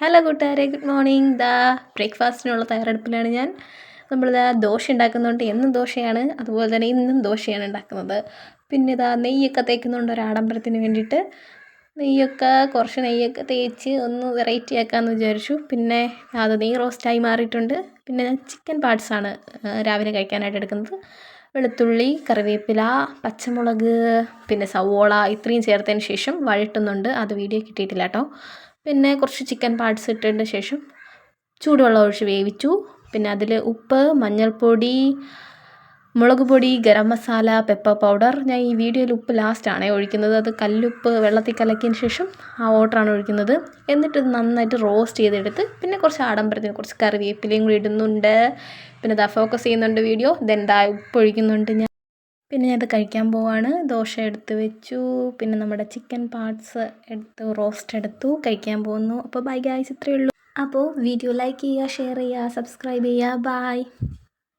Hello കൂട്ടുകാരെ, good morning. ബ്രേക്ക്ഫാസ്റ്റിനുള്ള തയ്യാറെടുപ്പിലാണ് ഞാൻ. നമ്മളിതാ ദോശ ഉണ്ടാക്കുന്നുണ്ട്. എന്നും ദോശയാണ്, അതുപോലെ തന്നെ ഇന്നും ദോശയാണ് ഉണ്ടാക്കുന്നത്. പിന്നെ നെയ്യൊക്കെ തേക്കുന്നുണ്ട് ഒരാഡംബരത്തിന് വേണ്ടിയിട്ട്. കുറച്ച് നെയ്യൊക്കെ തേച്ച് ഒന്ന് വെറൈറ്റി ആക്കാമെന്ന് വിചാരിച്ചു. പിന്നെ അത് നെയ്യ് റോസ്റ്റായി മാറിയിട്ടുണ്ട്. പിന്നെ ചിക്കൻ പാർട്സാണ് രാവിലെ കഴിക്കാനായിട്ട് എടുക്കുന്നത്. വെളുത്തുള്ളി, കറിവേപ്പില, പച്ചമുളക്, പിന്നെ സവോള ഇത്രയും ചേർത്തതിന് ശേഷം വഴറ്റുന്നുണ്ട്. അത് വീഡിയോ കിട്ടിയിട്ടില്ല കേട്ടോ. പിന്നെ കുറച്ച് ചിക്കൻ പാർട്സ് ഇട്ടതിന് ശേഷം ചൂടുവെള്ളം ഒഴിച്ച് വേവിച്ചു. പിന്നെ അതിൽ ഉപ്പ്, മഞ്ഞൾപ്പൊടി, മുളക് പൊടി, ഗരം മസാല, പെപ്പർ പൗഡർ. ഞാൻ ഈ വീഡിയോയിൽ ഉപ്പ് ലാസ്റ്റാണ് ഒഴിക്കുന്നത്. അത് കല്ലുപ്പ് വെള്ളത്തിൽ കലക്കിയതിന് ശേഷം ആ വാട്ടറാണ് ഒഴിക്കുന്നത്. എന്നിട്ട് ഇത് നന്നായിട്ട് റോസ്റ്റ് ചെയ്തെടുത്ത് പിന്നെ കുറച്ച് ആഡംബരത്തിന് കുറച്ച് കറിവേപ്പിലയും കൂടി ഇടുന്നുണ്ട്. പിന്നെ ഫോക്കസ് ചെയ്യുന്നുണ്ട് വീഡിയോ. ഉപ്പ് ഒഴിക്കുന്നുണ്ട് ഞാൻ. പിന്നെ അത് കഴിക്കാൻ പോവാണ്. ദോശ എടുത്ത് വെച്ചു. പിന്നെ നമ്മുടെ ചിക്കൻ പാർട്സ് എടുത്ത് റോസ്റ്റ് എടുത്തു. കഴിക്കാൻ പോകുന്നു. അപ്പോൾ ബൈ ഗായ്സ്, ഇത്രയേ ഉള്ളൂ. അപ്പോൾ വീഡിയോ ലൈക്ക് ചെയ്യുക, ഷെയർ ചെയ്യുക, സബ്സ്ക്രൈബ് ചെയ്യുക. ബൈ.